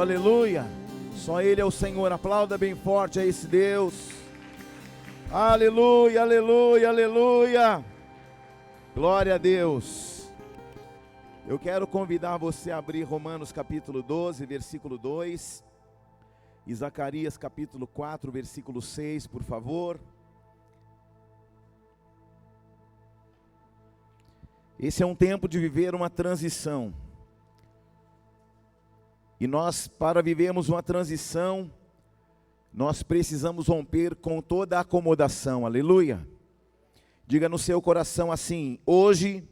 aleluia. Só Ele é o Senhor, aplauda bem forte a esse Deus. Aleluia, aleluia, aleluia. Glória a Deus. Eu quero convidar você a abrir Romanos capítulo 12, versículo 2. E Zacarias capítulo 4, versículo 6, por favor. Esse é um tempo de viver uma transição. E nós, para vivermos uma transição, nós precisamos romper com toda a acomodação, aleluia. Diga no seu coração assim: hoje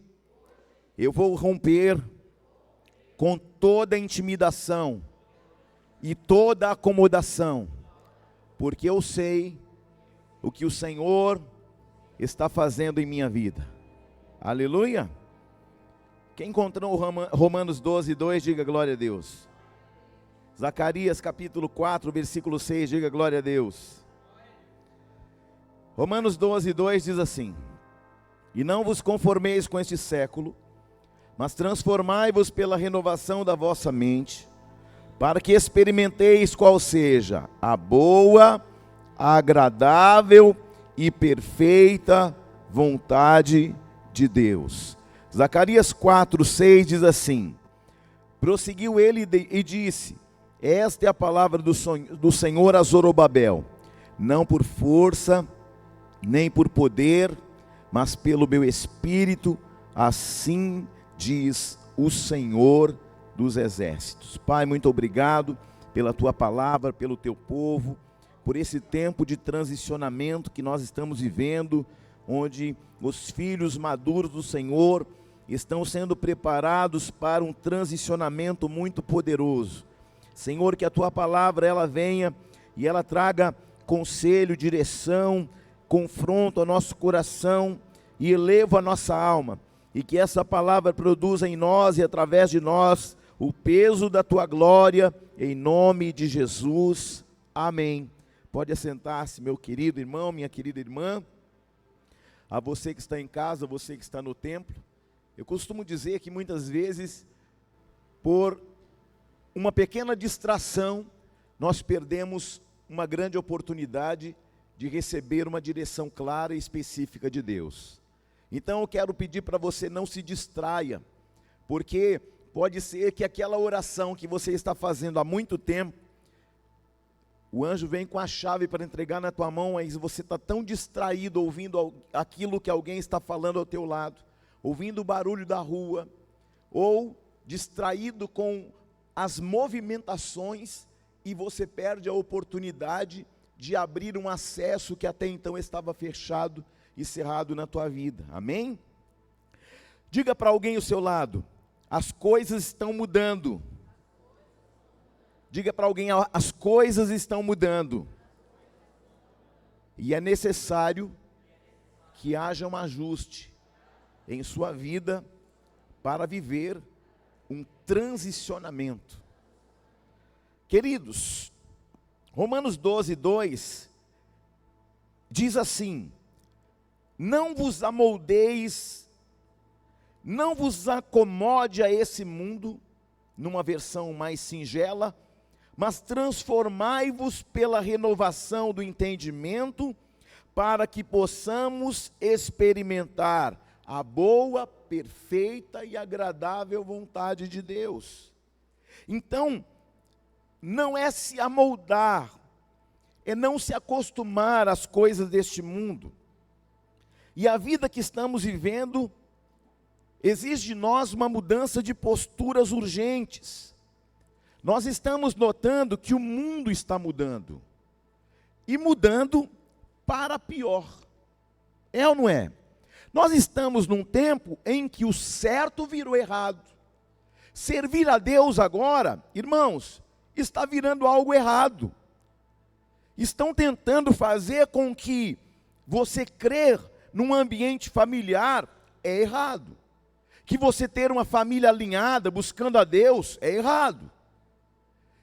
eu vou romper com toda a intimidação e toda a acomodação, porque eu sei o que o Senhor está fazendo em minha vida, aleluia. Quem encontrou Romanos 12, 2, diga glória a Deus. Zacarias capítulo 4, versículo 6, diga glória a Deus. Romanos 12, 2 diz assim: e não vos conformeis com este século, mas transformai-vos pela renovação da vossa mente, para que experimenteis qual seja a boa, agradável e perfeita vontade de Deus. Zacarias 4, 6 diz assim: prosseguiu ele e disse: esta é a palavra do Senhor a Zorobabel, não por força, nem por poder, mas pelo meu Espírito, assim diz o Senhor dos Exércitos. Pai, muito obrigado pela Tua palavra, pelo Teu povo, por esse tempo de transicionamento que nós estamos vivendo, onde os filhos maduros do Senhor estão sendo preparados para um transicionamento muito poderoso. Senhor, que a Tua palavra ela venha e ela traga conselho, direção, confronto ao nosso coração e eleva a nossa alma, e que essa palavra produza em nós e através de nós o peso da Tua glória, em nome de Jesus, amém. Pode assentar-se, meu querido irmão, minha querida irmã. A você que está em casa, você que está no templo, eu costumo dizer que muitas vezes, por uma pequena distração, nós perdemos uma grande oportunidade de receber uma direção clara e específica de Deus. Então eu quero pedir para você não se distraia, porque pode ser que aquela oração que você está fazendo há muito tempo, o anjo vem com a chave para entregar na tua mão, aí você está tão distraído ouvindo aquilo que alguém está falando ao teu lado, ouvindo o barulho da rua, ou distraído com as movimentações, e você perde a oportunidade de abrir um acesso que até então estava fechado e cerrado na tua vida, amém? Diga para alguém ao seu lado: as coisas estão mudando. Diga para alguém: as coisas estão mudando, e é necessário que haja um ajuste em sua vida para viver um transicionamento. Queridos, Romanos 12, 2 diz assim: não vos amoldeis, não vos acomode a esse mundo, numa versão mais singela, mas transformai-vos pela renovação do entendimento, para que possamos experimentar a boa, perfeita e agradável vontade de Deus. Então, não é se amoldar, é não se acostumar às coisas deste mundo. E a vida que estamos vivendo exige de nós uma mudança de posturas urgentes. Nós estamos notando que o mundo está mudando, e mudando para pior. É ou não é? Nós estamos num tempo em que o certo virou errado. Servir a Deus agora, irmãos, está virando algo errado. Estão tentando fazer com que você crer num ambiente familiar é errado. Que você ter uma família alinhada, buscando a Deus, é errado.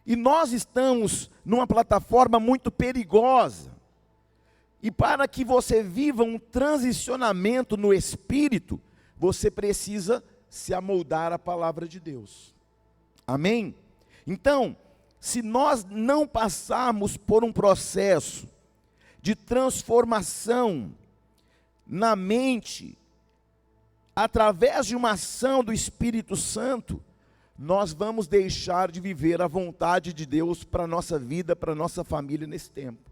E nós estamos numa plataforma muito perigosa. E para que você viva um transicionamento no Espírito, você precisa se amoldar à palavra de Deus. Amém? Então, se nós não passarmos por um processo de transformação na mente, através de uma ação do Espírito Santo, nós vamos deixar de viver a vontade de Deus para a nossa vida, para a nossa família nesse tempo.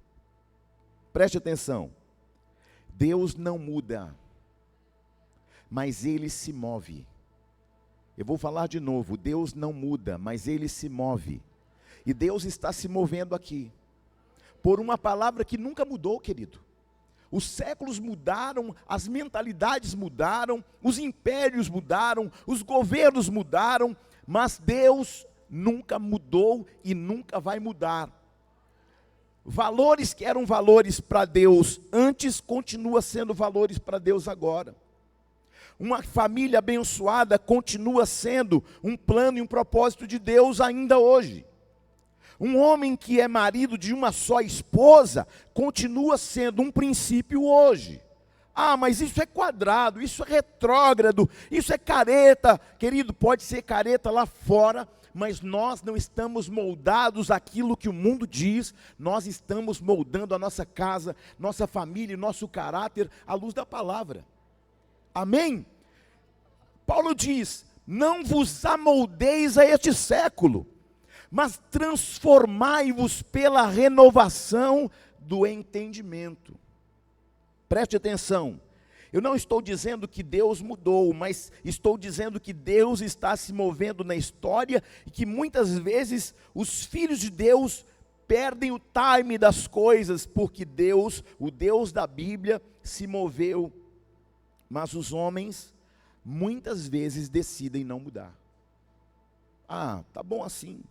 Preste atenção, Deus não muda, mas Ele se move. Eu vou falar de novo, Deus não muda, mas Ele se move. E Deus está se movendo aqui, por uma palavra que nunca mudou, querido. Os séculos mudaram, as mentalidades mudaram, os impérios mudaram, os governos mudaram, mas Deus nunca mudou e nunca vai mudar. Valores que eram valores para Deus antes, continua sendo valores para Deus agora. Uma família abençoada continua sendo um plano e um propósito de Deus ainda hoje. Um homem que é marido de uma só esposa, continua sendo um princípio hoje. Ah, mas isso é quadrado, isso é retrógrado, isso é careta. Querido, pode ser careta lá fora, mas nós não estamos moldados àquilo que o mundo diz. Nós estamos moldando a nossa casa, nossa família, nosso caráter à luz da palavra. Amém? Paulo diz, não vos amoldeis a este século, mas transformai-vos pela renovação do entendimento. Preste atenção, eu não estou dizendo que Deus mudou, mas estou dizendo que Deus está se movendo na história e que muitas vezes os filhos de Deus perdem o time das coisas, porque Deus, o Deus da Bíblia, se moveu, mas os homens muitas vezes decidem não mudar. Ah, tá bom assim.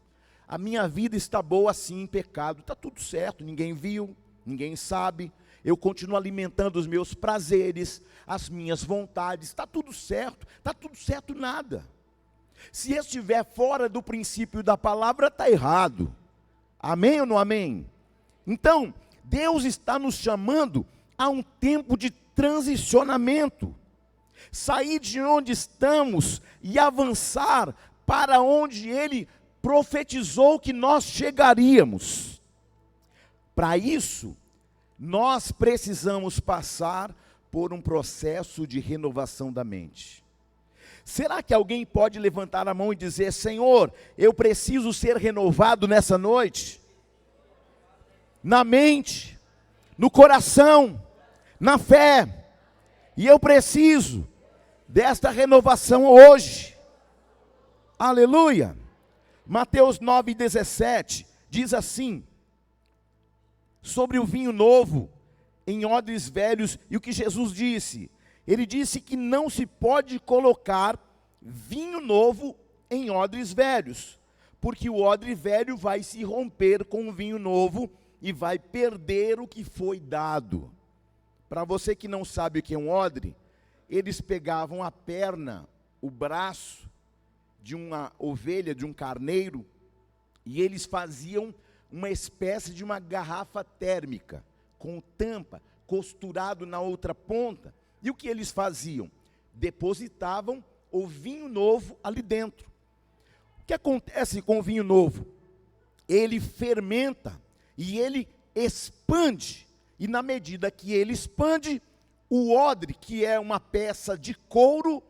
A minha vida está boa assim, em pecado, está tudo certo, ninguém viu, ninguém sabe, eu continuo alimentando os meus prazeres, as minhas vontades, está tudo certo nada. Se estiver fora do princípio da palavra, está errado. Amém ou não amém? Então, Deus está nos chamando a um tempo de transicionamento, sair de onde estamos e avançar para onde Ele profetizou que nós chegaríamos. Para isso, nós precisamos passar por um processo de renovação da mente. Será que alguém pode levantar a mão e dizer, Senhor, eu preciso ser renovado nessa noite? Na mente, no coração, na fé, e eu preciso desta renovação hoje. Aleluia! Mateus 9,17 diz assim, sobre o vinho novo em odres velhos, e o que Jesus disse? Ele disse que não se pode colocar vinho novo em odres velhos, porque o odre velho vai se romper com o vinho novo e vai perder o que foi dado. Para você que não sabe o que é um odre, eles pegavam a perna, o braço de uma ovelha, de um carneiro, e eles faziam uma espécie de uma garrafa térmica, com tampa, costurado na outra ponta, e o que eles faziam? Depositavam o vinho novo ali dentro. O que acontece com o vinho novo? Ele fermenta, e ele expande, e na medida que ele expande, o odre, que é uma peça de couro,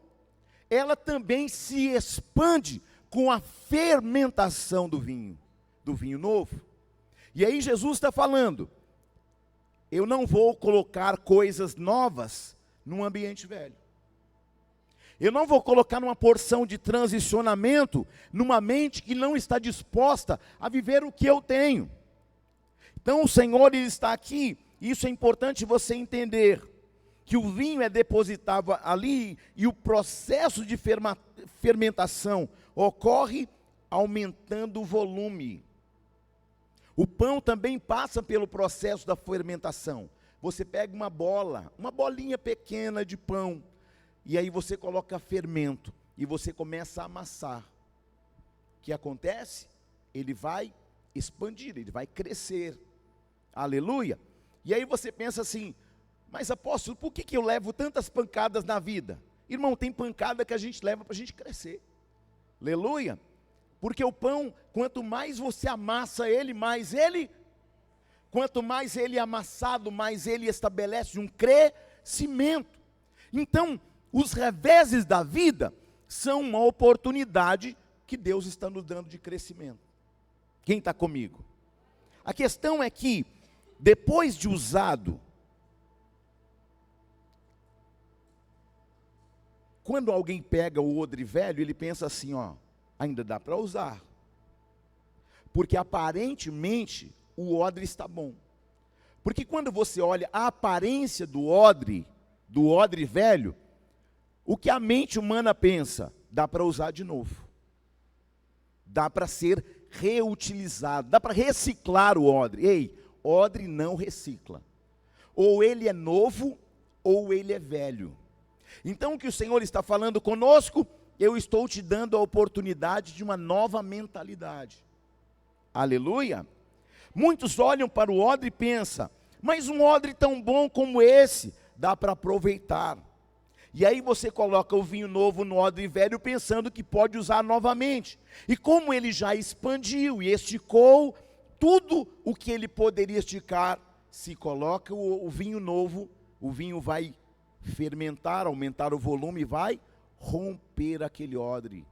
ela também se expande com a fermentação do vinho novo. E aí Jesus está falando, eu não vou colocar coisas novas num ambiente velho. Eu não vou colocar numa porção de transicionamento, numa mente que não está disposta a viver o que eu tenho. Então o Senhor, Ele está aqui, e isso é importante você entender, que o vinho é depositado ali e o processo de fermentação ocorre aumentando o volume. O pão também passa pelo processo da fermentação. Você pega uma bolinha pequena de pão, e aí você coloca fermento, e você começa a amassar. O que acontece? Ele vai expandir, ele vai crescer. Aleluia! E aí você pensa assim, mas apóstolo, por que eu levo tantas pancadas na vida? Irmão, tem pancada que a gente leva para a gente crescer. Aleluia! Porque o pão, quanto mais você amassa ele, mais ele, quanto mais ele é amassado, mais ele estabelece um crescimento. Então, os reveses da vida são uma oportunidade que Deus está nos dando de crescimento. Quem está comigo? A questão é que, depois de usado, quando alguém pega o odre velho, ele pensa assim, ó, ainda dá para usar. Porque aparentemente o odre está bom. Porque quando você olha a aparência do odre velho, o que a mente humana pensa? Dá para usar de novo. Dá para ser reutilizado, dá para reciclar o odre. Ei, odre não recicla. Ou ele é novo, ou ele é velho. Então o que o Senhor está falando conosco, eu estou te dando a oportunidade de uma nova mentalidade. Aleluia. Muitos olham para o odre e pensam, mas um odre tão bom como esse, dá para aproveitar. E aí você coloca o vinho novo no odre velho pensando que pode usar novamente. E como ele já expandiu e esticou tudo o que ele poderia esticar, se coloca o vinho novo, o vinho vai fermentar, aumentar o volume, vai romper aquele odre.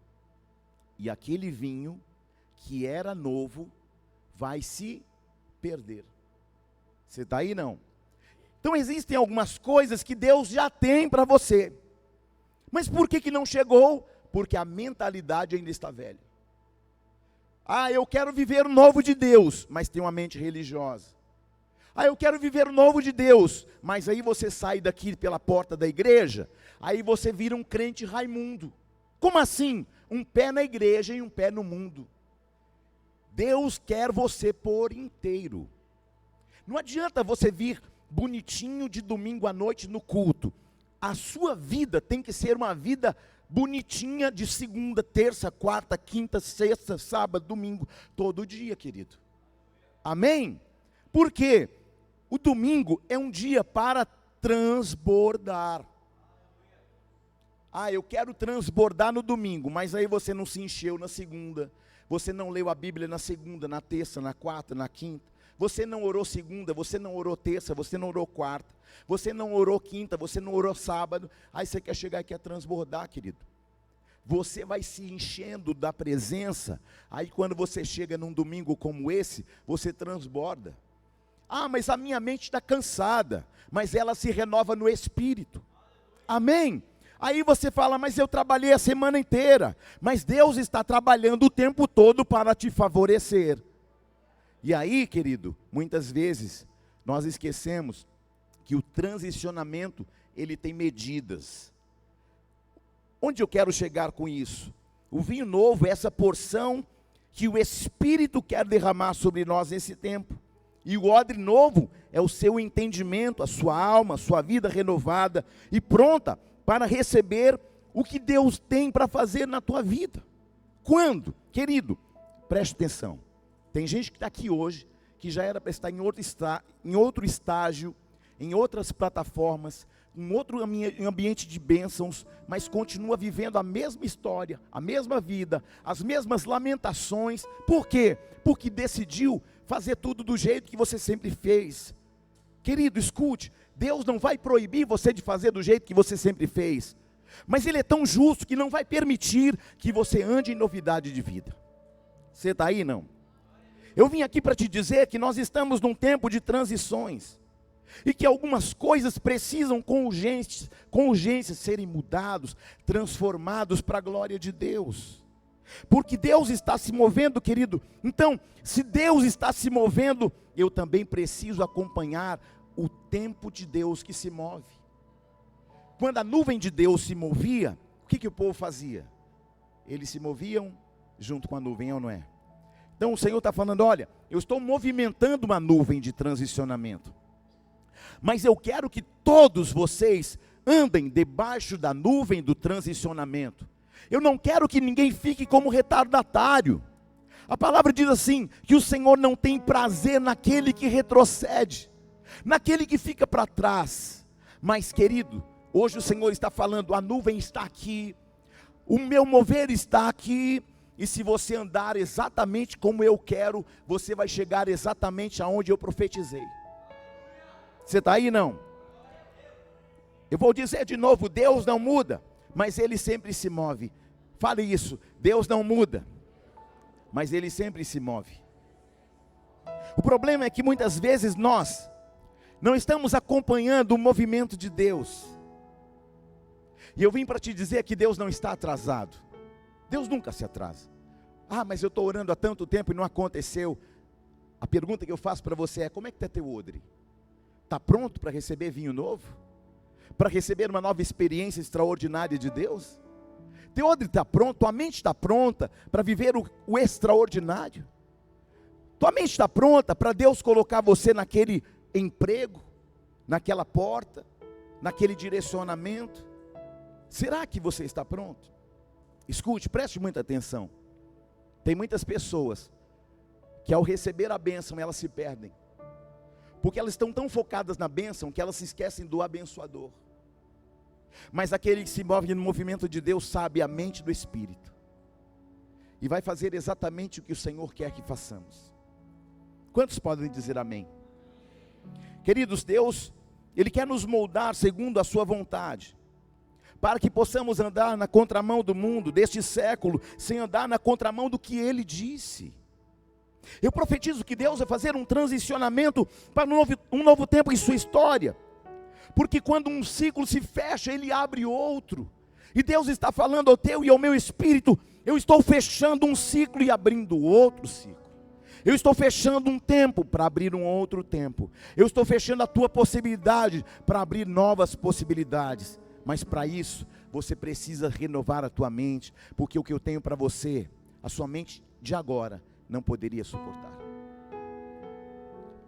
E aquele vinho que era novo vai se perder. Você está aí, não? Então existem algumas coisas que Deus já tem para você. Mas por que não chegou? Porque a mentalidade ainda está velha. Ah, eu quero viver o novo de Deus, mas tem uma mente religiosa. Ah, eu quero viver o novo de Deus, mas aí você sai daqui pela porta da igreja, aí você vira um crente Raimundo. Como assim? Um pé na igreja e um pé no mundo. Deus quer você por inteiro. Não adianta você vir bonitinho de domingo à noite no culto. A sua vida tem que ser uma vida bonitinha de segunda, terça, quarta, quinta, sexta, sábado, domingo, todo dia, querido. Amém? Por quê? O domingo é um dia para transbordar. Ah, eu quero transbordar no domingo, mas aí você não se encheu na segunda, você não leu a Bíblia na segunda, na terça, na quarta, na quinta. Você não orou segunda, você não orou terça, você não orou quarta, você não orou quinta, você não orou sábado, aí você quer chegar e quer transbordar, querido. Você vai se enchendo da presença, aí quando você chega num domingo como esse, você transborda. Ah, mas a minha mente está cansada, mas ela se renova no Espírito. Amém? Aí você fala, mas eu trabalhei a semana inteira, mas Deus está trabalhando o tempo todo para te favorecer. E aí, querido, muitas vezes nós esquecemos que o transicionamento, ele tem medidas. Onde eu quero chegar com isso? O vinho novo é essa porção que o Espírito quer derramar sobre nós nesse tempo. E o odre novo é o seu entendimento, a sua alma, a sua vida renovada e pronta para receber o que Deus tem para fazer na tua vida. Quando? Querido, preste atenção. Tem gente que está aqui hoje, que já era para estar em outro estágio, em outras plataformas, em outro ambiente de bênçãos, mas continua vivendo a mesma história, a mesma vida, as mesmas lamentações. Por quê? Porque decidiu fazer tudo do jeito que você sempre fez. Querido, escute, Deus não vai proibir você de fazer do jeito que você sempre fez, mas Ele é tão justo que não vai permitir que você ande em novidade de vida. Você está aí, não? Eu vim aqui para te dizer que nós estamos num tempo de transições, e que algumas coisas precisam com urgência serem mudados, transformados para a glória de Deus. Porque Deus está se movendo, querido. Então, se Deus está se movendo, eu também preciso acompanhar o tempo de Deus que se move. Quando a nuvem de Deus se movia, o que o povo fazia? Eles se moviam junto com a nuvem, ou não é? Então o Senhor está falando, olha, eu estou movimentando uma nuvem de transicionamento, mas eu quero que todos vocês andem debaixo da nuvem do transicionamento. Eu não quero que ninguém fique como retardatário. A palavra diz assim, que o Senhor não tem prazer naquele que retrocede, naquele que fica para trás. Mas querido, hoje o Senhor está falando, a nuvem está aqui, o meu mover está aqui, E se você andar exatamente como eu quero, você vai chegar exatamente aonde eu profetizei. Você está aí, não? Eu vou dizer de novo, Deus não muda, mas Ele sempre se move. Fale isso, Deus não muda, mas Ele sempre se move. O problema é que muitas vezes nós não estamos acompanhando o movimento de Deus. E eu vim para te dizer que Deus não está atrasado. Deus nunca se atrasa. Ah, mas eu estou orando há tanto tempo e não aconteceu. A pergunta que eu faço para você é: como é que está teu odre? Está pronto para receber vinho novo? Para receber uma nova experiência extraordinária de Deus? Teu odre está pronto? Tua mente está pronta para viver o extraordinário? Tua mente está pronta para Deus colocar você naquele emprego, naquela porta, naquele direcionamento? Será que você está pronto? Escute, preste muita atenção. Tem muitas pessoas que ao receber a bênção elas se perdem, porque elas estão tão focadas na bênção que elas se esquecem do abençoador. Mas aquele que se move no movimento de Deus sabe a mente do Espírito e vai fazer exatamente o que o Senhor quer que façamos. Quantos podem dizer amém? Queridos, Deus, Ele quer nos moldar segundo a sua vontade, para que possamos andar na contramão do mundo, deste século, sem andar na contramão do que Ele disse. Eu profetizo que Deus vai fazer um transicionamento para um novo tempo em sua história, porque quando um ciclo se fecha, Ele abre outro, e Deus está falando ao teu e ao meu espírito: eu estou fechando um ciclo e abrindo outro ciclo. Eu estou fechando um tempo para abrir um outro tempo. Eu estou fechando a tua possibilidade para abrir novas possibilidades. Mas para isso, você precisa renovar a tua mente, porque o que eu tenho para você, a sua mente de agora não poderia suportar.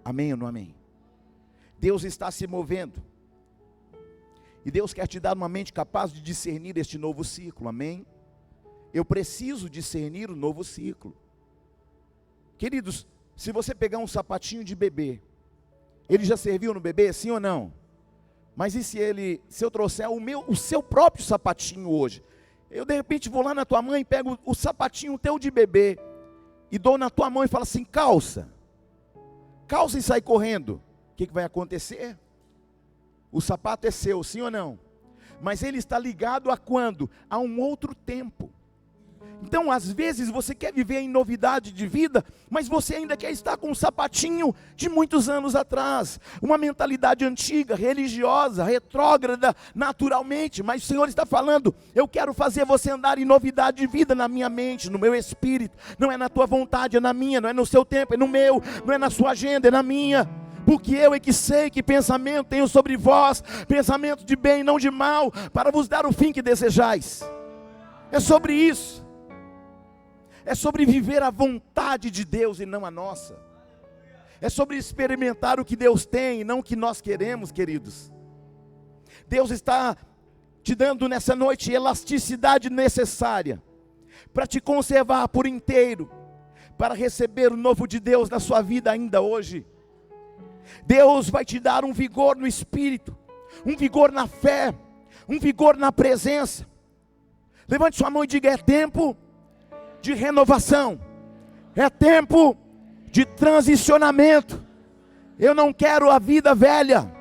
Amém ou não amém? Deus está se movendo, e Deus quer te dar uma mente capaz de discernir este novo ciclo. Amém? Eu preciso discernir o novo ciclo. Queridos, se você pegar um sapatinho de bebê, ele já serviu no bebê, sim ou não? Mas e se eu trouxer o seu próprio sapatinho hoje? Eu de repente vou lá na tua mãe, pego o sapatinho teu de bebê e dou na tua mão e falo assim: calça e sai correndo. O que vai acontecer? O sapato é seu, sim ou não? Mas ele está ligado a quando? A um outro tempo. Então às vezes você quer viver em novidade de vida, mas você ainda quer estar com um sapatinho de muitos anos atrás, uma mentalidade antiga, religiosa, retrógrada naturalmente. Mas o Senhor está falando: eu quero fazer você andar em novidade de vida na minha mente, no meu espírito. Não é na tua vontade, é na minha. Não é no seu tempo, é no meu. Não é na sua agenda, é na minha. Porque eu é que sei que pensamento tenho sobre vós, pensamento de bem, não de mal, para vos dar o fim que desejais. É sobre isso. É sobre viver a vontade de Deus e não a nossa. É sobre experimentar o que Deus tem e não o que nós queremos, queridos. Deus está te dando nessa noite elasticidade necessária para te conservar por inteiro, para receber o novo de Deus na sua vida ainda hoje. Deus vai te dar um vigor no espírito, um vigor na fé, um vigor na presença. Levante sua mão e diga: é tempo de renovação, é tempo de transicionamento. Eu não quero a vida velha,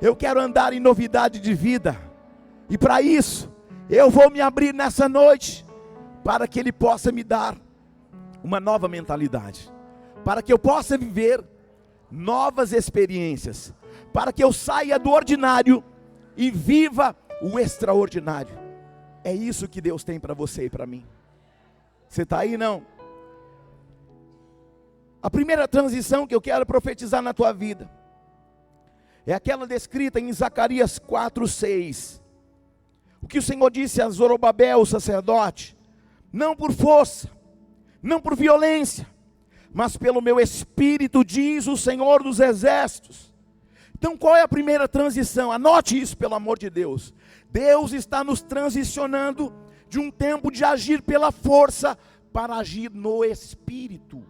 eu quero andar em novidade de vida. E para isso, eu vou me abrir nessa noite, para que Ele possa me dar uma nova mentalidade, para que eu possa viver novas experiências, para que eu saia do ordinário e viva o extraordinário. É isso que Deus tem para você e para mim. Você está aí, não? A primeira transição que eu quero profetizar na tua vida é aquela descrita em Zacarias 4:6. O que o Senhor disse a Zorobabel, o sacerdote: não por força, não por violência, mas pelo meu espírito, diz o Senhor dos exércitos. Então qual é a primeira transição? Anote isso, pelo amor de Deus. Deus está nos transicionando de um tempo de agir pela força para agir no espírito.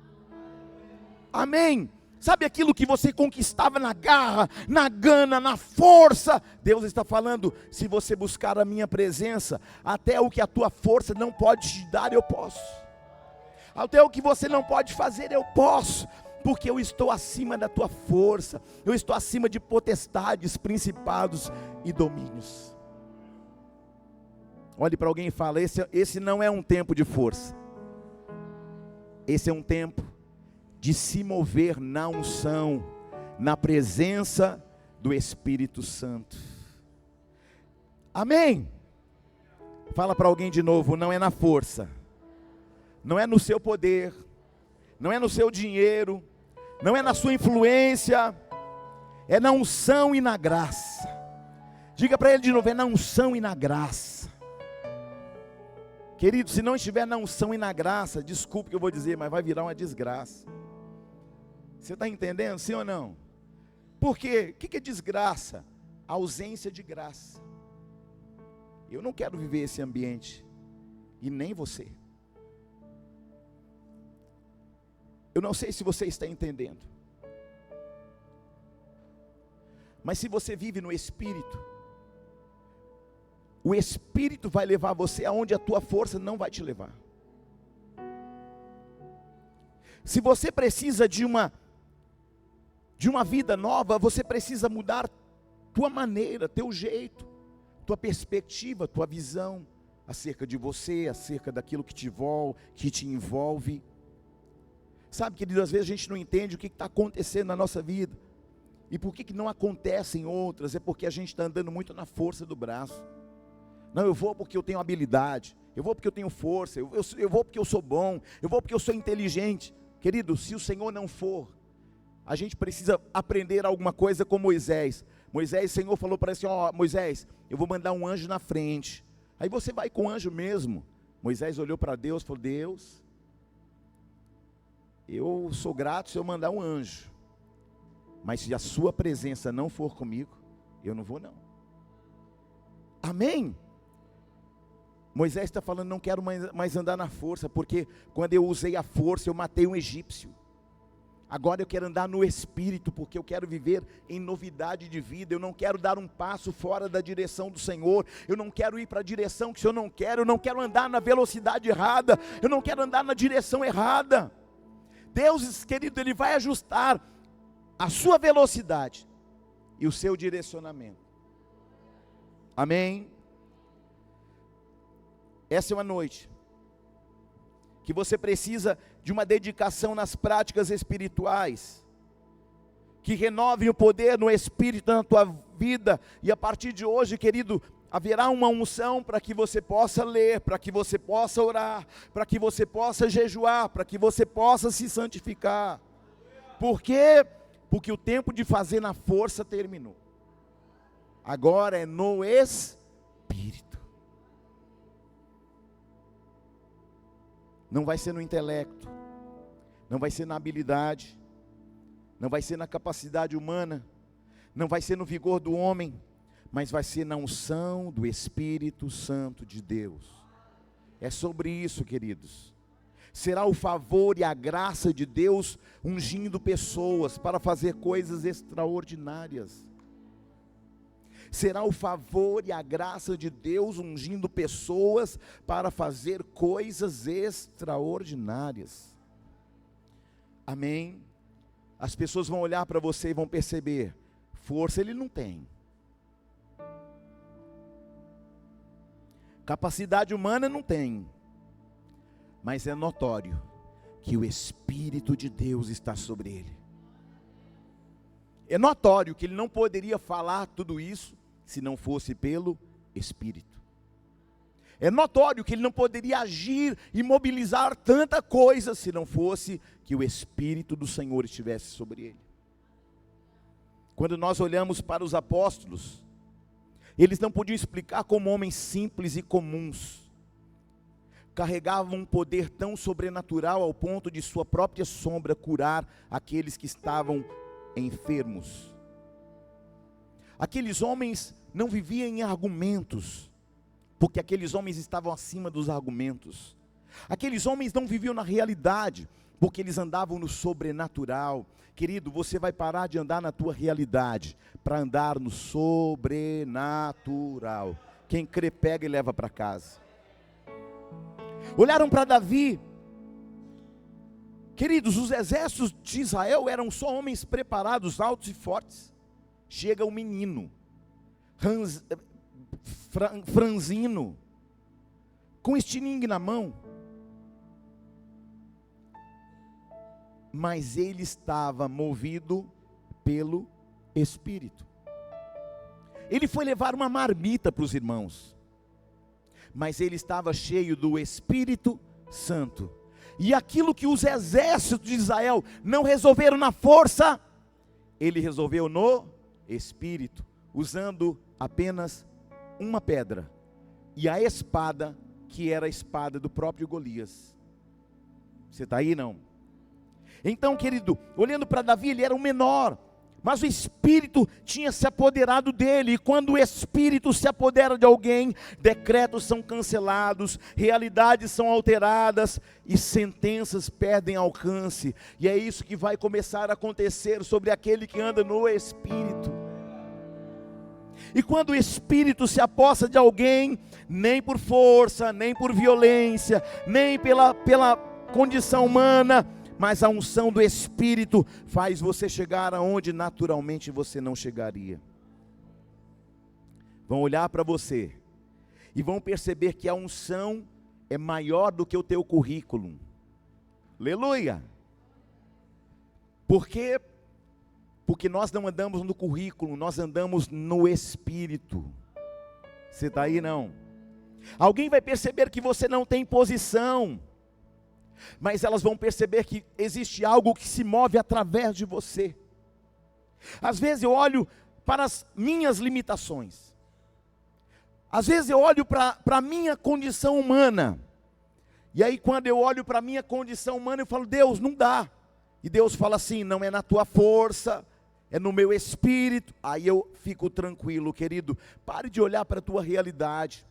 Amém? Sabe aquilo que você conquistava na garra, na gana, na força? Deus está falando: se você buscar a minha presença, até o que a tua força não pode te dar, eu posso. Até o que você não pode fazer, eu posso, porque eu estou acima da tua força, eu estou acima de potestades, principados e domínios. Olhe para alguém e fala: esse não é um tempo de força, esse é um tempo de se mover na unção, na presença do Espírito Santo. Amém? Fala para alguém de novo: não é na força, não é no seu poder, não é no seu dinheiro, não é na sua influência, é na unção e na graça. Diga para ele de novo: é na unção e na graça. Querido, se não estiver na unção e na graça, desculpe o que eu vou dizer, mas vai virar uma desgraça. Você está entendendo, sim ou não? Por quê? O que é desgraça? A ausência de graça. Eu não quero viver esse ambiente, e nem você. Eu não sei se você está entendendo, mas se você vive no Espírito, o Espírito vai levar você aonde a tua força não vai te levar. Se você precisa de uma vida nova, você precisa mudar tua maneira, teu jeito, tua perspectiva, tua visão acerca de você, acerca daquilo que te envolve. Sabe, querido, às vezes a gente não entende o que está acontecendo na nossa vida, e por que não acontecem outras, é porque a gente está andando muito na força do braço. Não, eu vou porque eu tenho habilidade, eu vou porque eu tenho força, eu vou porque eu sou bom, eu vou porque eu sou inteligente. Querido, se o Senhor não for, a gente precisa aprender alguma coisa com Moisés. O Senhor falou para ele assim: ó, Moisés, eu vou mandar um anjo na frente, aí você vai com o anjo mesmo. Moisés olhou para Deus e falou: Deus, eu sou grato se eu mandar um anjo, mas se a sua presença não for comigo, eu não vou não. Amém? Moisés está falando: não quero mais andar na força, porque quando eu usei a força eu matei um egípcio. Agora eu quero andar no Espírito, porque eu quero viver em novidade de vida. Eu não quero dar um passo fora da direção do Senhor, eu não quero ir para a direção que o Senhor não quer, eu não quero andar na velocidade errada, eu não quero andar na direção errada. Deus, querido, Ele vai ajustar a sua velocidade e o seu direcionamento. Amém? Essa é uma noite que você precisa de uma dedicação nas práticas espirituais, que renovem o poder no Espírito na tua vida. E a partir de hoje, querido, haverá uma unção para que você possa ler, para que você possa orar, para que você possa jejuar, para que você possa se santificar. Por quê? Porque o tempo de fazer na força terminou. Agora é no Espírito. Não vai ser no intelecto, não vai ser na habilidade, não vai ser na capacidade humana, não vai ser no vigor do homem, mas vai ser na unção do Espírito Santo de Deus. É sobre isso, queridos. Será o favor e a graça de Deus ungindo pessoas para fazer coisas extraordinárias. Será o favor e a graça de Deus ungindo pessoas para fazer coisas extraordinárias. Amém? As pessoas vão olhar para você e vão perceber: força ele não tem, capacidade humana não tem, mas é notório que o Espírito de Deus está sobre ele. É notório que ele não poderia falar tudo isso se não fosse pelo Espírito. É notório que ele não poderia agir e mobilizar tanta coisa se não fosse que o Espírito do Senhor estivesse sobre ele. Quando nós olhamos para os apóstolos, eles não podiam explicar como homens simples e comuns carregavam um poder tão sobrenatural ao ponto de sua própria sombra curar aqueles que estavam enfermos. Aqueles homens não viviam em argumentos, porque aqueles homens estavam acima dos argumentos. Aqueles homens não viviam na realidade, porque eles andavam no sobrenatural. Querido, você vai parar de andar na tua realidade para andar no sobrenatural. Quem crê pega e leva para casa. Olharam para Davi Queridos, os exércitos de Israel eram só homens preparados, altos e fortes. Chega um menino, franzino, com estilingue na mão. Mas ele estava movido pelo Espírito. Ele foi levar uma marmita para os irmãos, mas ele estava cheio do Espírito Santo. E aquilo que os exércitos de Israel não resolveram na força, ele resolveu no Espírito, usando apenas uma pedra e a espada, que era a espada do próprio Golias. Você está aí, não? Então, querido, olhando para Davi, ele era o menor, mas o Espírito tinha se apoderado dele. E quando o Espírito se apodera de alguém, decretos são cancelados, realidades são alteradas e sentenças perdem alcance. E é isso que vai começar a acontecer sobre aquele que anda no Espírito. E quando o Espírito se apossa de alguém, nem por força, nem por violência, nem pela condição humana, mas a unção do Espírito faz você chegar aonde naturalmente você não chegaria. Vão olhar para você e vão perceber que a unção é maior do que o teu currículo. Aleluia! Por quê? Porque nós não andamos no currículo, nós andamos no Espírito. Você está aí, não? Alguém vai perceber que você não tem posição, mas elas vão perceber que existe algo que se move através de você. Às vezes eu olho para as minhas limitações, às vezes eu olho para a minha condição humana, e aí quando eu olho para a minha condição humana eu falo: Deus, não dá. E Deus fala assim: não é na tua força, é no meu Espírito. Aí eu fico tranquilo, querido. Pare de olhar para a tua realidade,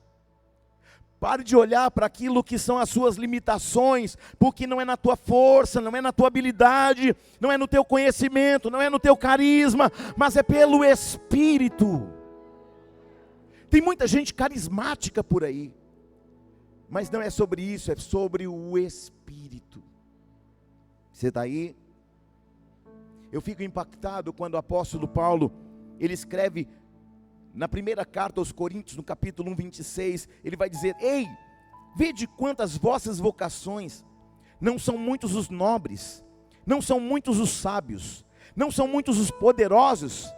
pare de olhar para aquilo que são as suas limitações, porque não é na tua força, não é na tua habilidade, não é no teu conhecimento, não é no teu carisma, mas é pelo Espírito. Tem muita gente carismática por aí, mas não é sobre isso, é sobre o Espírito. Você está aí? Eu fico impactado quando o apóstolo Paulo, ele escreve na primeira carta aos Coríntios, no capítulo 1, 26, ele vai dizer: ei, vede quantas vossas vocações, não são muitos os nobres, não são muitos os sábios, não são muitos os poderosos,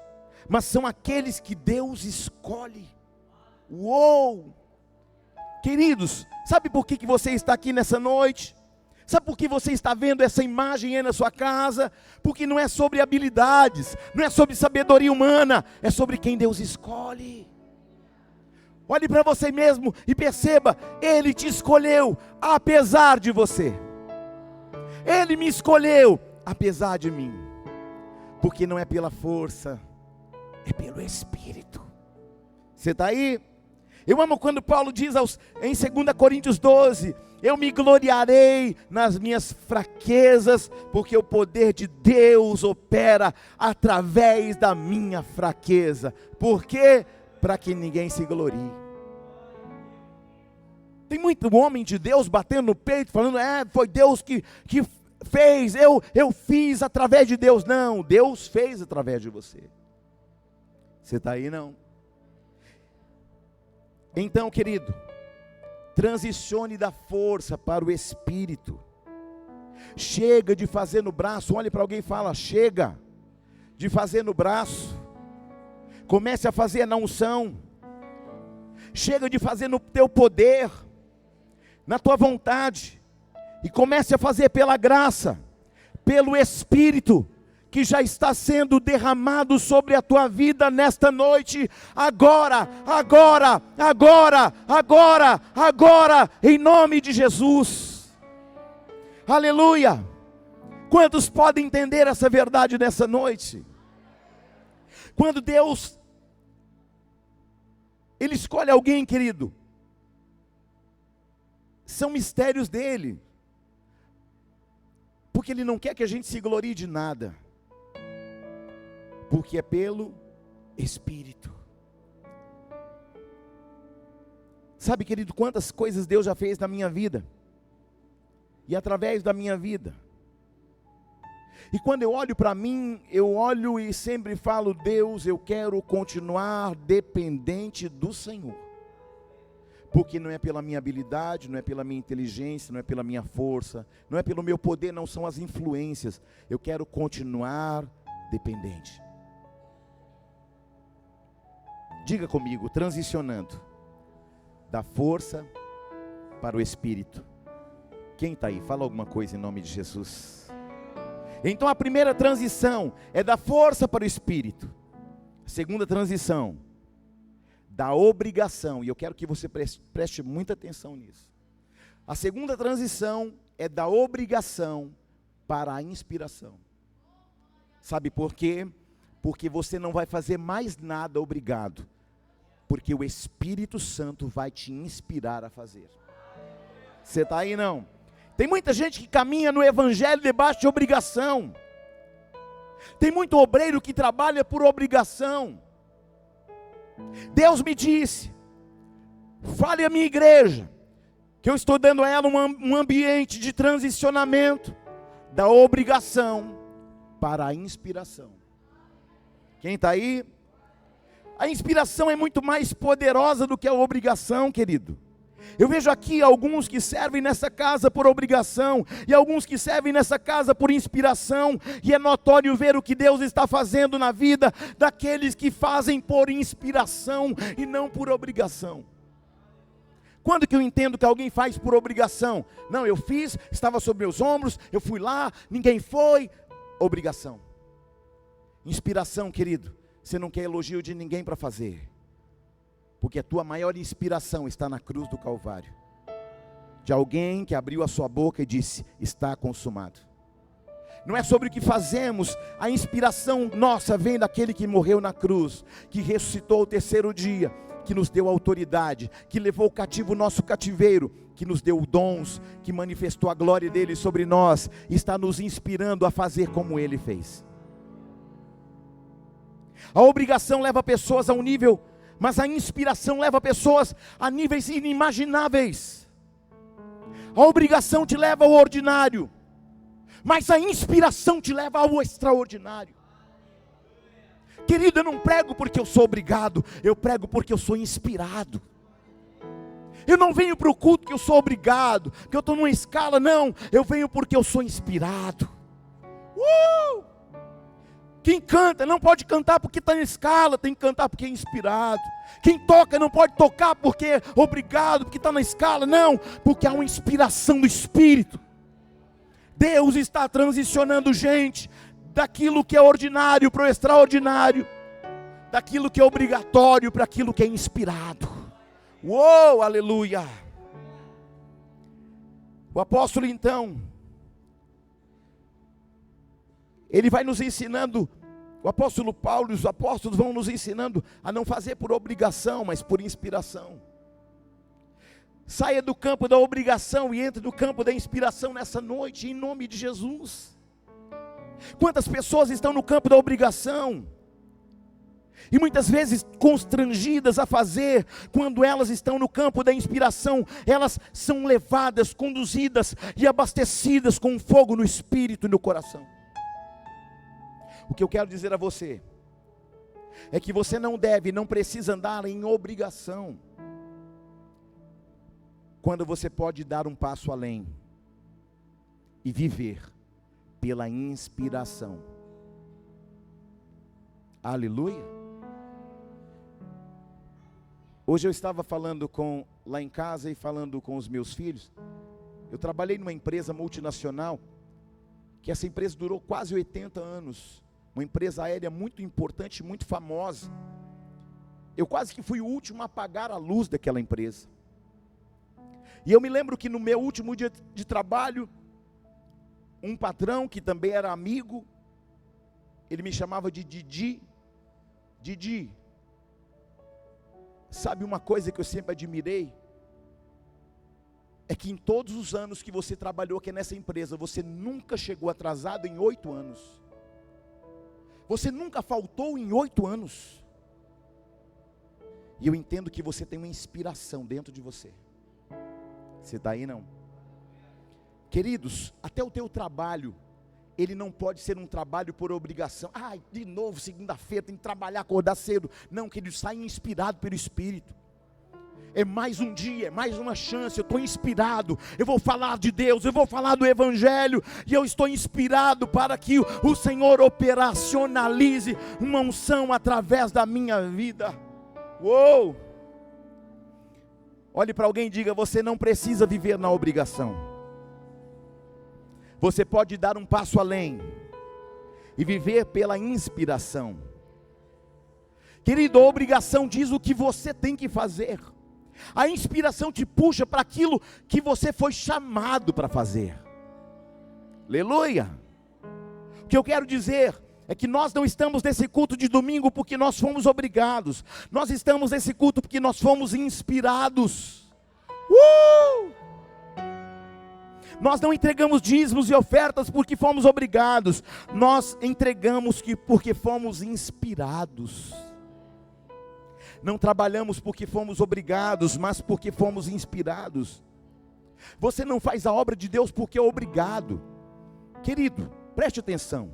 mas são aqueles que Deus escolhe. Uou! Queridos, sabe por que você está aqui nessa noite? Sabe por que você está vendo essa imagem aí na sua casa? Porque não é sobre habilidades, não é sobre sabedoria humana, é sobre quem Deus escolhe. Olhe para você mesmo e perceba: Ele te escolheu apesar de você. Ele me escolheu apesar de mim. Porque não é pela força, é pelo Espírito. Você está aí? Eu amo quando Paulo diz em 2 Coríntios 12: eu me gloriarei nas minhas fraquezas, porque o poder de Deus opera através da minha fraqueza. Por quê? Para que ninguém se glorie. Tem muito homem de Deus batendo no peito, falando: foi Deus que fez, eu fiz através de Deus. Não, Deus fez através de você. Você está aí, não? Então, querido, transicione da força para o Espírito. Chega de fazer no braço. Olhe para alguém e fala: chega de fazer no braço. Comece a fazer na unção. Chega de fazer no teu poder, na tua vontade, e comece a fazer pela graça, pelo Espírito, que já está sendo derramado sobre a tua vida nesta noite. Agora, agora, agora, agora, agora, em nome de Jesus. Aleluia. Quantos podem entender essa verdade nessa noite? Quando Deus, Ele escolhe alguém, querido, são mistérios dele, porque Ele não quer que a gente se glorie de nada, porque é pelo Espírito. Sabe, querido, quantas coisas Deus já fez na minha vida, e através da minha vida, E quando eu olho para mim, eu olho e sempre falo: Deus, eu quero continuar dependente do Senhor. Porque não é pela minha habilidade, não é pela minha inteligência, não é pela minha força, não é pelo meu poder, não são as influências. Eu quero continuar dependente. Diga comigo, transicionando da força para o Espírito. Quem está aí? Fala alguma coisa em nome de Jesus. Então a primeira transição é da força para o Espírito. A segunda transição, da obrigação. E eu quero que você preste muita atenção nisso. A segunda transição é da obrigação para a inspiração. Sabe por quê? Porque você não vai fazer mais nada obrigado. Porque o Espírito Santo vai te inspirar a fazer. Você está aí não? Tem muita gente que caminha no Evangelho debaixo de obrigação. Tem muito obreiro que trabalha por obrigação. Deus me disse: fale à minha igreja, que eu estou dando a ela um ambiente de transicionamento da obrigação para a inspiração. Quem está aí? A inspiração é muito mais poderosa do que a obrigação, querido. Eu vejo aqui alguns que servem nessa casa por obrigação, e alguns que servem nessa casa por inspiração, e é notório ver o que Deus está fazendo na vida daqueles que fazem por inspiração e não por obrigação. Quando que eu entendo que alguém faz por obrigação? Não, eu fiz, estava sobre meus ombros, eu fui lá, ninguém foi. Obrigação. Inspiração, querido, você não quer elogio de ninguém para fazer. Porque a tua maior inspiração está na cruz do Calvário. De alguém que abriu a sua boca e disse: está consumado. Não é sobre o que fazemos, a inspiração nossa vem daquele que morreu na cruz, que ressuscitou ao terceiro dia, que nos deu autoridade, que levou cativo o nosso cativeiro, que nos deu dons, que manifestou a glória dele sobre nós, e está nos inspirando a fazer como ele fez. A obrigação leva pessoas a um nível, mas a inspiração leva pessoas a níveis inimagináveis. A obrigação te leva ao ordinário, mas a inspiração te leva ao extraordinário. Querido, eu não prego porque eu sou obrigado, eu prego porque eu sou inspirado. Eu não venho para o culto porque eu sou obrigado, porque eu estou numa escala, não, eu venho porque eu sou inspirado. Quem canta não pode cantar porque está na escala, tem que cantar porque é inspirado. Quem toca não pode tocar porque é obrigado, porque está na escala, não, porque há uma inspiração do Espírito. Deus está transicionando gente daquilo que é ordinário para o extraordinário, daquilo que é obrigatório para aquilo que é inspirado. Uou, aleluia! O apóstolo então, ele vai nos ensinando, o apóstolo Paulo e os apóstolos vão nos ensinando a não fazer por obrigação, mas por inspiração. Saia do campo da obrigação e entre no campo da inspiração nessa noite, em nome de Jesus. Quantas pessoas estão no campo da obrigação, e muitas vezes constrangidas a fazer, quando elas estão no campo da inspiração, elas são levadas, conduzidas e abastecidas com fogo no espírito e no coração. O que eu quero dizer a você é que você não deve, não precisa andar em obrigação, quando você pode dar um passo além e viver pela inspiração. Aleluia. Hoje eu estava falando lá em casa e falando com os meus filhos. Eu trabalhei numa empresa multinacional, que essa empresa durou quase 80 anos. Uma empresa aérea muito importante, muito famosa. Eu quase que fui o último a apagar a luz daquela empresa. E eu me lembro que no meu último dia de trabalho, um patrão que também era amigo, ele me chamava de Didi. Didi, sabe uma coisa que eu sempre admirei? É que em todos os anos que você trabalhou aqui nessa empresa, você nunca chegou atrasado em 8 anos. Você nunca faltou em 8 anos. E eu entendo que você tem uma inspiração dentro de você. Você está aí não? Queridos, até o teu trabalho, ele não pode ser um trabalho por obrigação. Ai, de novo, segunda-feira, tem que trabalhar, acordar cedo. Não, que ele saia inspirado pelo Espírito. É mais um dia, é mais uma chance, eu estou inspirado, eu vou falar de Deus, eu vou falar do Evangelho, e eu estou inspirado para que o Senhor operacionalize uma unção através da minha vida. Uou! Olhe para alguém e diga: você não precisa viver na obrigação. Você pode dar um passo além e viver pela inspiração. Querido, a obrigação diz o que você tem que fazer. A inspiração te puxa para aquilo que você foi chamado para fazer. Aleluia! O que eu quero dizer é que nós não estamos nesse culto de domingo porque nós fomos obrigados. Nós estamos nesse culto porque nós fomos inspirados. Nós não entregamos dízimos e ofertas porque fomos obrigados. Nós entregamos porque fomos inspirados. Não trabalhamos porque fomos obrigados, mas porque fomos inspirados. Você não faz a obra de Deus porque é obrigado. Querido, preste atenção.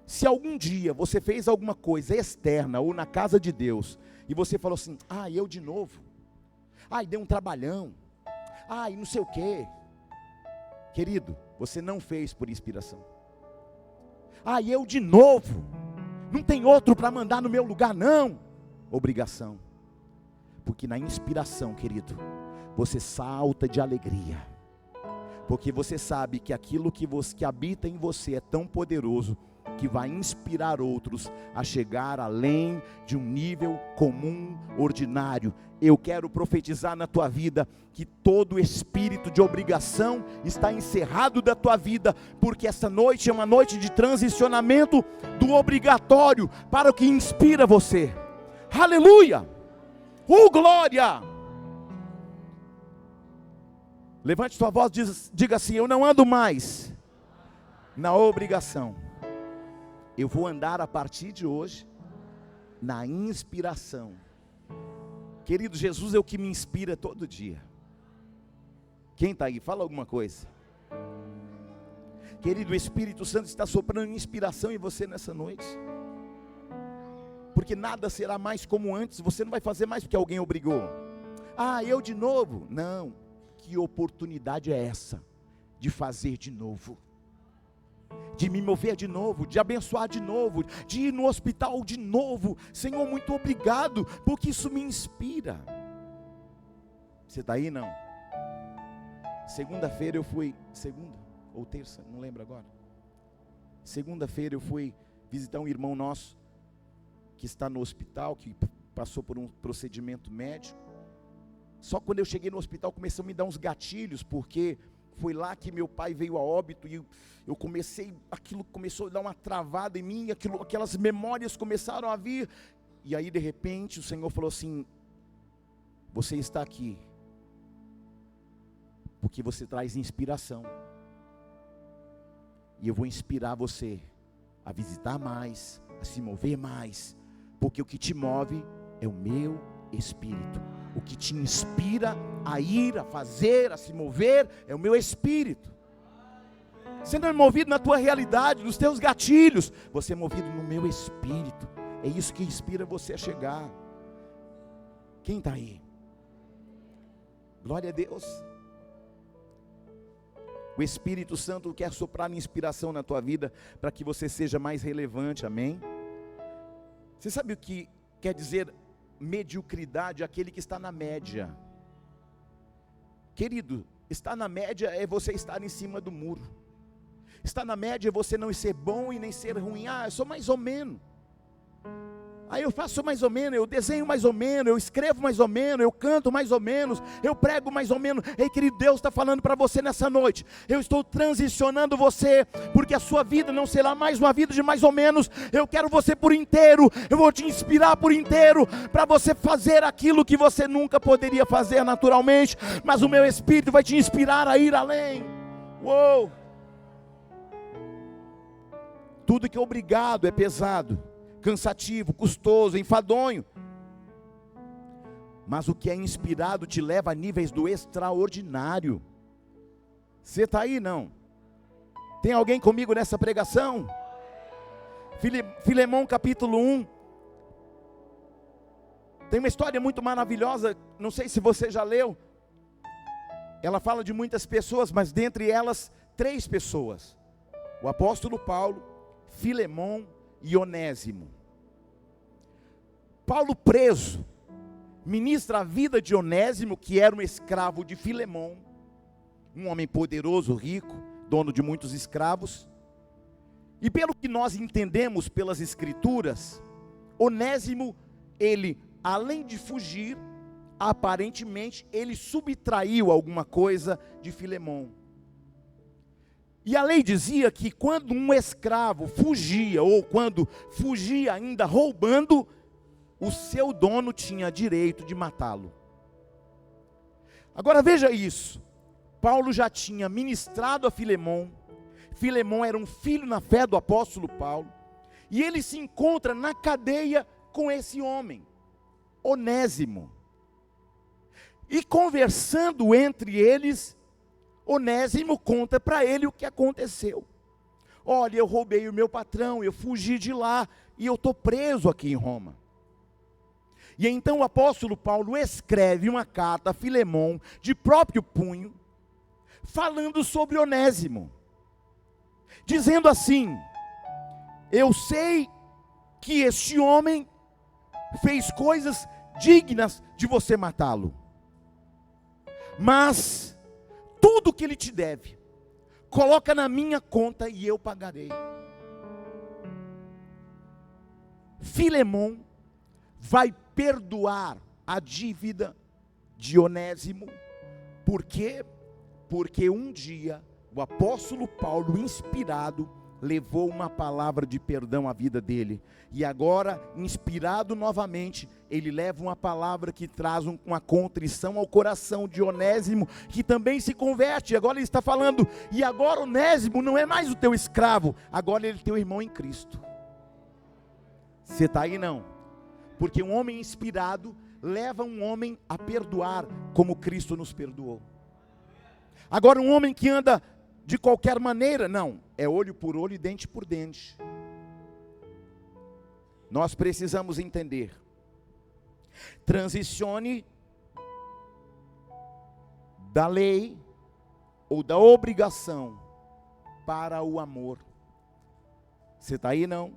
Se algum dia você fez alguma coisa externa ou na casa de Deus, e você falou assim: eu de novo, dei um trabalhão, não sei o quê. Querido, você não fez por inspiração. Eu de novo, não tem outro para mandar no meu lugar não. Obrigação. Porque na inspiração, querido, você salta de alegria, porque você sabe que aquilo que habita em você é tão poderoso, que vai inspirar outros a chegar além de um nível comum, ordinário. Eu quero profetizar na tua vida que todo espírito de obrigação está encerrado da tua vida, porque essa noite é uma noite de transicionamento do obrigatório para o que inspira você. Aleluia! Glória! Levante sua voz e diga assim: eu não ando mais na obrigação. Eu vou andar a partir de hoje na inspiração. Querido, Jesus é o que me inspira todo dia. Quem está aí? Fala alguma coisa. Querido, o Espírito Santo está soprando inspiração em você nessa noite. Porque nada será mais como antes. Você não vai fazer mais porque alguém obrigou. Eu de novo. Não, que oportunidade é essa de fazer de novo, de me mover de novo, de abençoar de novo, de ir no hospital de novo. Senhor, muito obrigado, porque isso me inspira. Você está aí? Não? Segunda-feira eu fui, segunda ou terça, não lembro agora. Segunda-feira eu fui visitar um irmão nosso que está no hospital, que passou por um procedimento médico. Só quando eu cheguei no hospital começou a me dar uns gatilhos, porque foi lá que meu pai veio a óbito, e eu comecei, aquilo começou a dar uma travada em mim, aquelas memórias começaram a vir, e aí de repente o Senhor falou assim: você está aqui, porque você traz inspiração, e eu vou inspirar você a visitar mais, a se mover mais, porque o que te move é o meu Espírito. O que te inspira a ir, a fazer, a se mover, é o meu Espírito. Você não é movido na tua realidade, nos teus gatilhos, você é movido no meu Espírito. É isso que inspira você a chegar. Quem está aí? Glória a Deus. O Espírito Santo quer soprar inspiração na tua vida, para que você seja mais relevante, amém? Você sabe o que quer dizer mediocridade? Aquele que está na média. Querido, estar na média é você estar em cima do muro. Estar na média é você não ser bom e nem ser ruim. Eu sou mais ou menos. Eu faço mais ou menos, eu desenho mais ou menos, eu escrevo mais ou menos, eu canto mais ou menos, eu prego mais ou menos. Ei, querido, Deus está falando para você nessa noite. Eu estou transicionando você, porque a sua vida não será mais uma vida de mais ou menos. Eu quero você por inteiro, eu vou te inspirar por inteiro, para você fazer aquilo que você nunca poderia fazer naturalmente, mas o meu Espírito vai te inspirar a ir além. Uou! Tudo que é obrigado é pesado, cansativo, custoso, enfadonho. Mas o que é inspirado te leva a níveis do extraordinário. Você está aí? Não? Tem alguém comigo nessa pregação? Filemão capítulo 1. Tem uma história muito maravilhosa, não sei se você já leu. Ela fala de muitas pessoas, mas dentre elas, 3 pessoas. O apóstolo Paulo, Filemão e Onésimo. Paulo preso, ministra a vida de Onésimo, que era um escravo de Filemão, um homem poderoso, rico, dono de muitos escravos. E pelo que nós entendemos pelas escrituras, Onésimo, ele, além de fugir, aparentemente ele subtraiu alguma coisa de Filemão. E a lei dizia que quando um escravo fugia, ou quando fugia ainda roubando, o seu dono tinha direito de matá-lo. Agora veja isso, Paulo já tinha ministrado a Filemão. Filemão era um filho na fé do apóstolo Paulo, e ele se encontra na cadeia com esse homem, Onésimo. E conversando entre eles, Onésimo conta para ele o que aconteceu. Olha, eu roubei o meu patrão, eu fugi de lá, e eu estou preso aqui em Roma. E então o apóstolo Paulo escreve uma carta a Filemão, de próprio punho, falando sobre Onésimo, dizendo assim: eu sei que este homem fez coisas dignas de você matá-lo, mas tudo que ele te deve, coloca na minha conta e eu pagarei. Filemão vai perdoar a dívida de Onésimo. Por quê? Porque um dia o apóstolo Paulo, inspirado, levou uma palavra de perdão à vida dele. E agora, inspirado novamente, ele leva uma palavra que traz uma contrição ao coração de Onésimo, que também se converte. Agora ele está falando, e agora Onésimo não é mais o teu escravo, agora ele é teu irmão em Cristo. Você está aí não? Porque um homem inspirado leva um homem a perdoar como Cristo nos perdoou. Agora um homem que anda de qualquer maneira, não, é olho por olho e dente por dente. Nós precisamos entender. Transicione da lei ou da obrigação para o amor. Você está aí não?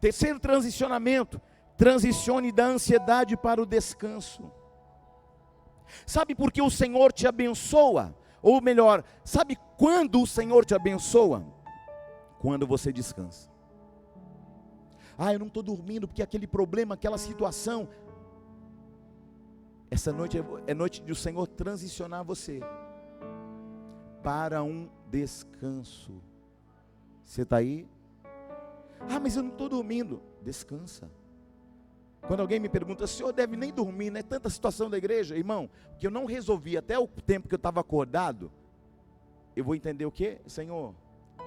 Terceiro transicionamento, transicione da ansiedade para o descanso. Sabe por que o Senhor te abençoa? Ou melhor, sabe quando o Senhor te abençoa? Quando você descansa. Ah, eu não estou dormindo porque aquele problema, aquela situação. Essa noite é noite de o Senhor transicionar você para um descanso. Você está aí? Ah, mas eu não estou dormindo. Descansa. Quando alguém me pergunta, o senhor deve nem dormir, não é tanta situação da igreja? Irmão, que eu não resolvi até o tempo que eu estava acordado, eu vou entender o quê? Senhor,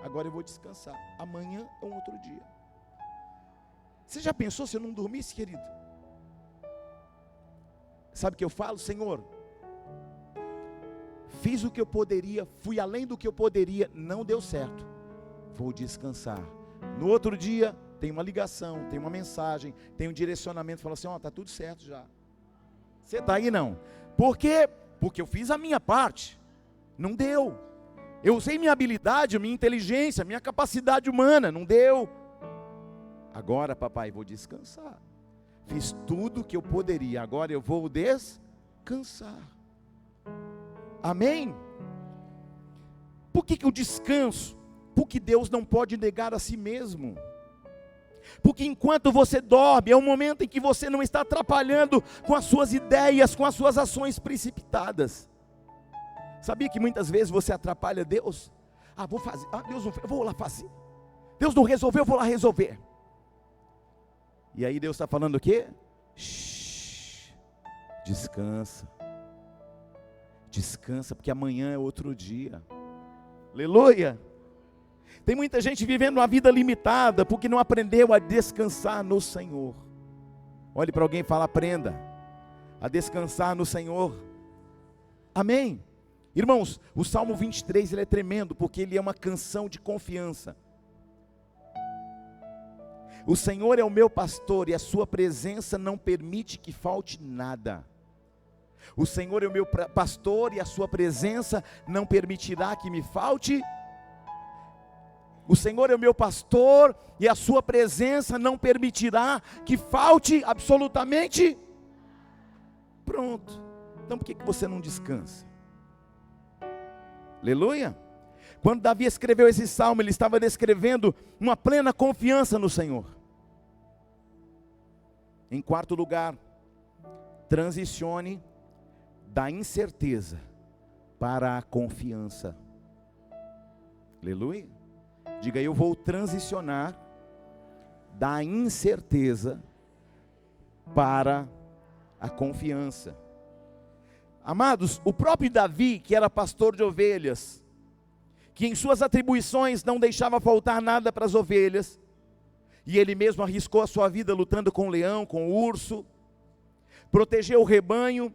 agora eu vou descansar, amanhã é um outro dia. Você já pensou se eu não dormisse, querido? Sabe o que eu falo? Senhor, fiz o que eu poderia, fui além do que eu poderia, não deu certo, vou descansar. No outro dia, tem uma ligação, tem uma mensagem, tem um direcionamento, fala assim, ó, está tudo certo já. Você está aí não? Por quê? Porque eu fiz a minha parte, não deu. Eu usei minha habilidade, minha inteligência, minha capacidade humana, não deu. Agora, papai, vou descansar. Fiz tudo o que eu poderia, agora eu vou descansar. Amém? Por que o descanso? Porque Deus não pode negar a si mesmo. Porque enquanto você dorme, é um momento em que você não está atrapalhando com as suas ideias, com as suas ações precipitadas. Sabia que muitas vezes você atrapalha Deus? Ah, vou fazer, Deus não, eu vou lá fazer. Deus não resolveu, eu vou lá resolver. E aí Deus está falando o quê? Shhh, descansa. Descansa, porque amanhã é outro dia. Aleluia. Tem muita gente vivendo uma vida limitada, porque não aprendeu a descansar no Senhor. Olhe para alguém e fala, aprenda a descansar no Senhor. Amém? Irmãos, o Salmo 23 ele é tremendo, porque ele é uma canção de confiança. O Senhor é o meu pastor e a sua presença não permite que falte nada. O Senhor é o meu pastor e a sua presença não permitirá que me falte. O Senhor é o meu pastor e a sua presença não permitirá que falte absolutamente. Pronto. Então por que você não descansa? Aleluia. Quando Davi escreveu esse salmo, ele estava descrevendo uma plena confiança no Senhor. Em quarto lugar, transicione da incerteza para a confiança. Aleluia. Diga, eu vou transicionar da incerteza para a confiança. Amados, o próprio Davi, que era pastor de ovelhas, que em suas atribuições não deixava faltar nada para as ovelhas, e ele mesmo arriscou a sua vida lutando com o leão, com o urso, protegeu o rebanho,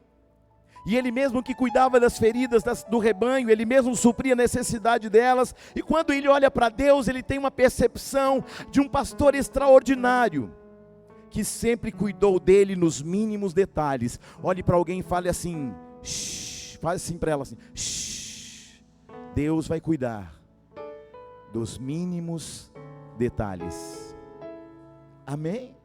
e ele mesmo que cuidava das feridas do rebanho, ele mesmo supria a necessidade delas, e quando ele olha para Deus, ele tem uma percepção de um pastor extraordinário, que sempre cuidou dele nos mínimos detalhes. Olhe para alguém e fale assim, shh, fale assim para ela assim, shh, Deus vai cuidar dos mínimos detalhes. Amém?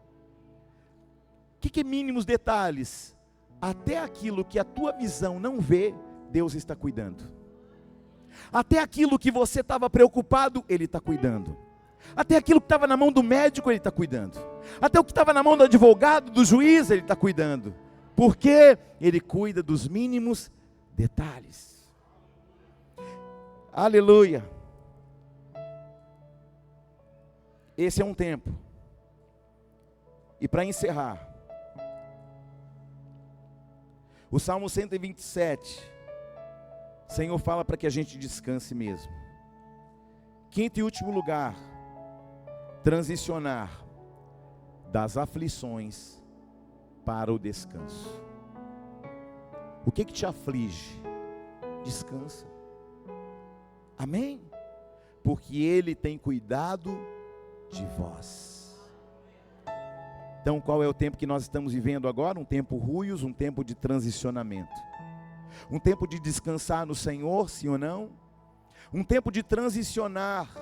O que é mínimos detalhes? Até aquilo que a tua visão não vê, Deus está cuidando. Até aquilo que você estava preocupado, Ele está cuidando. Até aquilo que estava na mão do médico, Ele está cuidando. Até o que estava na mão do advogado, do juiz, Ele está cuidando. Porque Ele cuida dos mínimos detalhes. Aleluia. Esse é um tempo. E para encerrar, o Salmo 127, o Senhor fala para que a gente descanse mesmo. Quinto e último lugar, transicionar das aflições para o descanso. O que te aflige? Descansa. Amém? Porque Ele tem cuidado de vós. Então qual é o tempo que nós estamos vivendo agora? Um tempo ruios, um tempo de transicionamento. Um tempo de descansar no Senhor, sim ou não? Um tempo de transicionar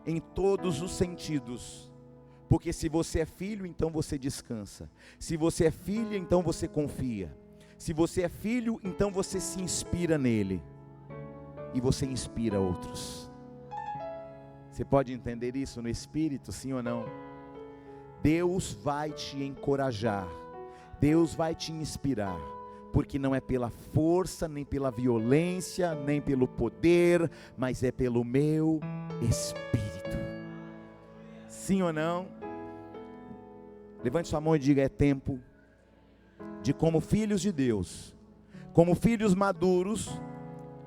em todos os sentidos. Porque se você é filho, então você descansa. Se você é filha, então você confia. Se você é filho, então você se inspira nele. E você inspira outros. Você pode entender isso no Espírito, sim ou não? Deus vai te encorajar. Deus vai te inspirar. Porque não é pela força, nem pela violência, nem pelo poder, mas é pelo meu Espírito. Sim ou não? Levante sua mão e diga, é tempo de, como filhos de Deus, como filhos maduros,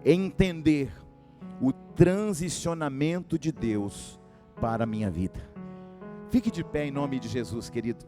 entender o transicionamento de Deus para a minha vida. Fique de pé em nome de Jesus, querido.